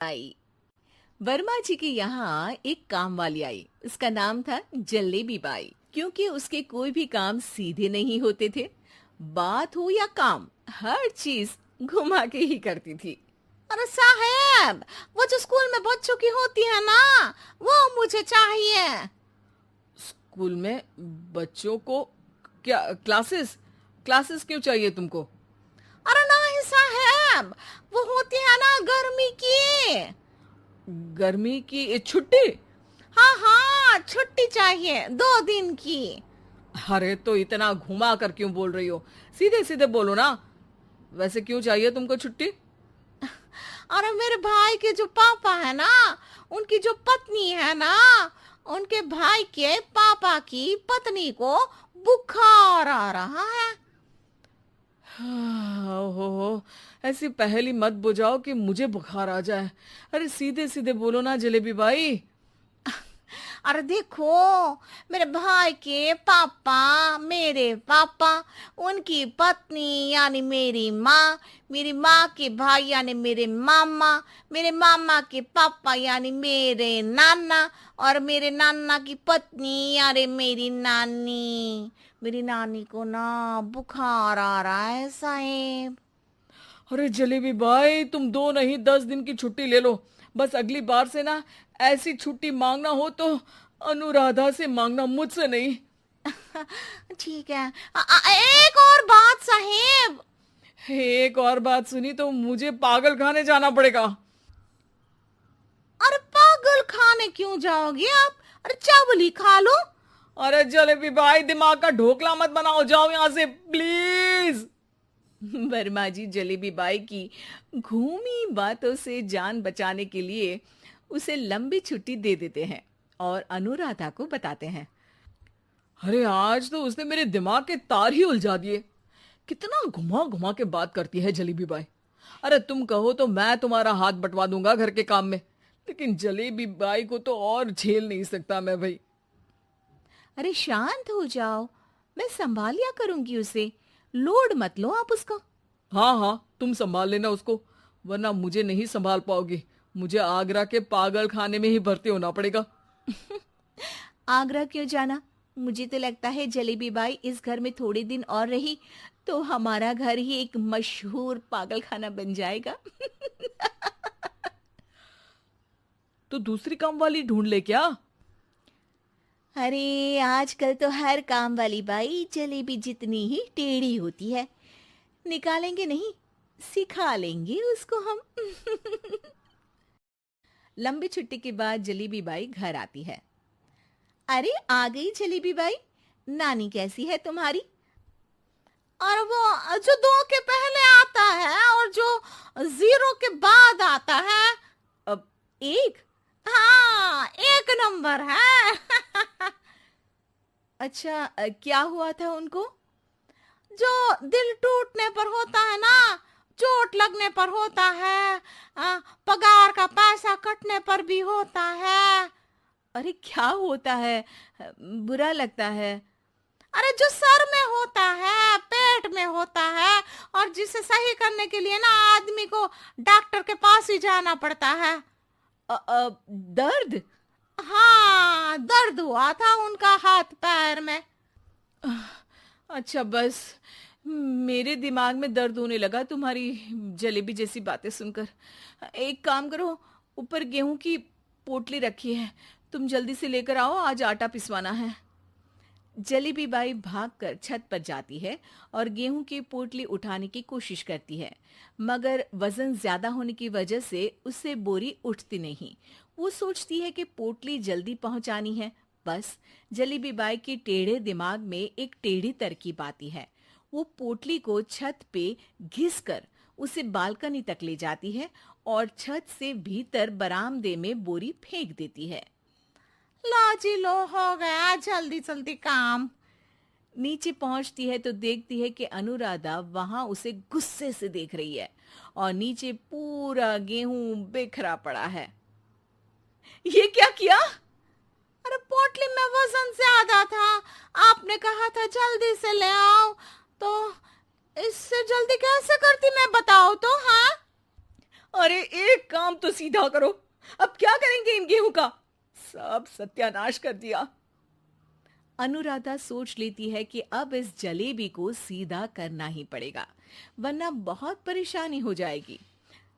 आई। वर्मा जी के यहाँ एक काम वाली आई। उसका नाम था जलेबी बाई। क्योंकि उसके कोई भी काम सीधे नहीं होते थे, बात हो या काम, हर चीज घुमा के ही करती थी। अरे साहब, वो जो स्कूल में बच्चों की होती है ना, वो मुझे चाहिए। स्कूल में बच्चों को क्या क्लासेस क्लासेस क्यों चाहिए तुमको? अरे नहीं साहब, वो होती है ना गर्मी की। गर्मी की छुट्टी? हाँ हाँ, छुट्टी चाहिए 2 दिन की। अरे तो इतना घुमा कर क्यों बोल रही हो? सीधे सीधे बोलो ना। वैसे क्यों चाहिए तुमको छुट्टी? अरे मेरे भाई के जो पापा है ना, उनकी जो पत्नी है ना, उनके भाई के पापा की पत्नी को बुखार आ रहा है। ओहो, ऐसी पहेली मत बुझाओ कि मुझे बुखार आ जाए। अरे सीधे सीधे बोलो ना जलेबी भाई। अरे देखो, मेरे भाई के पापा, मेरे पापा, उनकी पत्नी यानी मेरी माँ के भाई यानी मेरे मामा के पापा यानी मेरे नाना, और मेरे नाना की पत्नी यानी मेरी नानी को ना बुखार आ रहा है साहेब। अरे जलेबी भाई, तुम 2 नहीं 10 दिन की छुट्टी ले लो। बस अगली बार से ना ऐसी छुट्टी मांगना हो तो अनुराधा से मांगना, मुझसे नहीं। ठीक है। एक और बात साहेब। एक और बात सुनी तो मुझे पागल खाने जाना पड़ेगा। अरे पागल खाने क्यों जाओगे आप? अरे चावल ही खा लो। अरे जलेबी भाई, दिमाग का ढोकला मत बनाओ, जाओ यहां से प्लीज। वर्मा जी जलेबी बाई की घूमी बातों से जान बचाने के लिए उसे लंबी छुट्टी दे देते हैं और अनुराधा को बताते हैं। अरे आज तो उसने मेरे दिमाग के तार ही उलझा दिए। कितना घुमा घुमा के बात करती है जलेबी बाई। अरे तुम कहो तो मैं तुम्हारा हाथ बंटवा दूंगा घर के काम में, लेकिन जलेबी बाई को तो और झेल नहीं सकता मैं भाई। अरे शांत हो जाओ, मैं संभाल लिया करूंगी उसे। लोड मत लो आप उसको। हाँ हाँ, तुम संभाल लेना उसको, वरना मुझे नहीं संभाल पाओगे। मुझे आगरा के पागल खाने में ही भर्ती होना पड़ेगा। आगरा क्यों जाना? मुझे तो लगता है जलेबी बाई इस घर में थोड़े दिन और रही तो हमारा घर ही एक मशहूर पागल खाना बन जाएगा। तो दूसरी काम वाली ढूंढ ले क्या? अरे आजकल तो हर काम वाली बाई जलेबी जितनी ही टेढ़ी होती है। निकालेंगे नहीं, सिखा लेंगे उसको हम। लंबी छुट्टी के बाद जलेबी बाई घर आती है। अरे आ गई जलेबी बाई, नानी कैसी है तुम्हारी? और वो जो 2 के पहले आता है और जो 0 के बाद आता है। अब एक। हाँ, 1 नंबर है। अच्छा, क्या हुआ था उनको? जो दिल टूटने पर होता है ना, चोट लगने पर होता है, पगार का पैसा कटने पर भी होता है। अरे क्या होता है? बुरा लगता है। अरे जो सर में होता है, पेट में होता है, और जिसे सही करने के लिए ना आदमी को डॉक्टर के पास ही जाना पड़ता है। दर्द? हाँ, दर्द हुआ था उनका हाथ पैर में। अच्छा बस, मेरे दिमाग में दर्द होने लगा तुम्हारी जलेबी जैसी बातें सुनकर। एक काम करो, ऊपर गेहूं की पोटली रखी है, तुम जल्दी से लेकर आओ, आज आटा पिसवाना है। जलेबी बाई भागकर छत पर जाती है और गेहूं की पोटली उठाने की कोशिश करती है, मगर वजन ज्यादा होने की वजह से उससे बोरी उठती नहीं। वो सोचती है कि पोटली जल्दी पहुंचानी है। बस जलेबी बाई के टेढ़े दिमाग में एक टेढ़ी तरकीब आती है। वो पोटली को छत पे घिसकर उसे बालकनी तक ले जाती है और छत से भीतर बरामदे में बोरी फेंक देती है। लो जी लो, हो गया जल्दी जल्दी काम। नीचे पहुंचती है तो देखती है कि अनुराधा वहां उसे गुस्से से देख रही है और नीचे पूरा गेहूं बिखरा पड़ा है। ये क्या किया? अरे पोटली में वजन ज्यादा था, आपने कहा था जल्दी से ले आओ, तो इससे जल्दी कैसे करती मैं बताओ तो। हाँ, अरे एक काम तो सीधा करो, अब क्या करेंगे इन गेहूं का? सब सत्यानाश कर दिया। अनुराधा सोच लेती है कि अब इस जलेबी को सीधा करना ही पड़ेगा, वरना बहुत परेशानी हो जाएगी।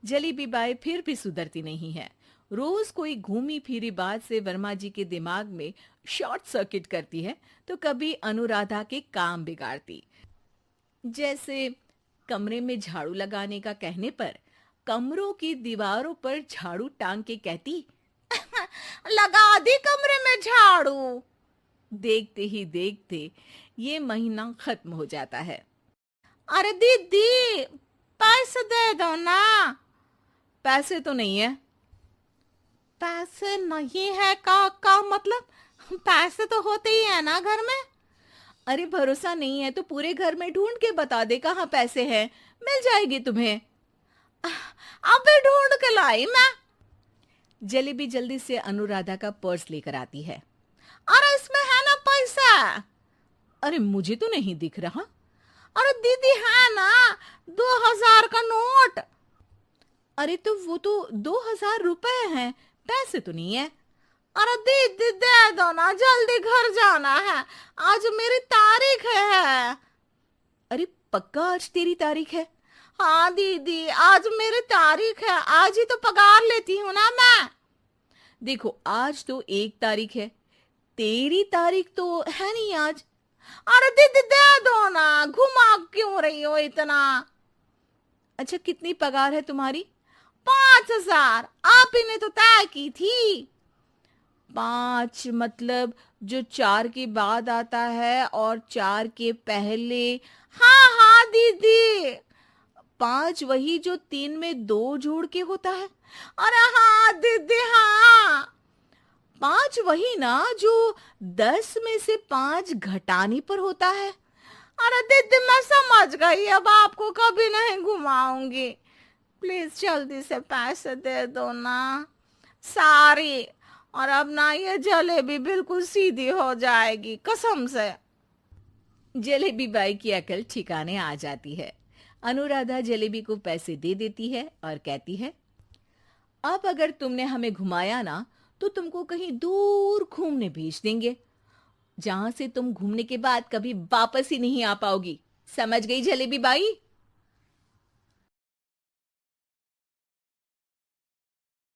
जलेबी बाई फिर भी सुधरती नहीं है। रोज कोई घूमी फिरी बात से वर्मा जी के दिमाग में शॉर्ट सर्किट करती है, तो कभी अनुराधा के काम बिगाड़ती। जैसे कमरे में झाड़ू लगाने का कहने पर कमरों की दीवारों पर झाड़ू टांग के कहती, लगा दी कमरे में झाड़ू। देखते ही देखते ये महीना खत्म हो जाता है। अरे दीदी, पैसे दे दो ना। पैसे तो नहीं है। पैसे नहीं है का मतलब? पैसे तो होते ही है ना घर में। अरे भरोसा नहीं है तो पूरे घर में ढूंढ के बता दे कहाँ पैसे हैं, मिल जाएगी तुम्हें। अबे ढूंढ के लाई मैं। जलेबी जल्दी से अनुराधा का पर्स लेकर आती है। अरे इसमें है ना पैसा? अरे मुझे तो नहीं दिख रहा। अरे दीदी है ना, 2000 का नोट। अरे तो वो तो 2000 रुपए हैं, पैसे तो नहीं है। अरे दीदी दे दो ना, जल्दी घर जाना है, आज मेरी तारीख है। अरे पक्का आज तेरी तारीख है? हाँ दीदी, आज मेरी तारीख है, आज ही तो पगार लेती हूँ ना मैं। देखो आज तो 1 तारीख है, तेरी तारीख तो है नहीं आज। अरे दीदी दे दो ना, घुमा क्यों रही हो इतना? अच्छा कितनी पगार है तुम्हारी? 5000, आप ही ने तो तय की थी। 5 मतलब जो 4 के बाद आता है और 4 के पहले। हाँ हाँ दीदी। 5 वही जो 3 में 2 जोड़ के होता है। अरे हाँ दीदी हाँ। 5 वही ना जो 10 में से 5 घटाने पर होता है। अरे दीदी मैं समझ गई, अब आपको कभी नहीं घुमाऊंगी। प्लीज जल्दी से पैसे दे दो ना, सारी। और अब ना ये जलेबी बिल्कुल सीधी हो जाएगी कसम से। जलेबी बाई की अकल ठिकाने आ जाती है। अनुराधा जलेबी को पैसे दे देती है और कहती है, अब अगर तुमने हमें घुमाया ना तो तुमको कहीं दूर घूमने भेज देंगे, जहां से तुम घूमने के बाद कभी वापस ही नहीं आ पाओगी। समझ गई जलेबी बाई?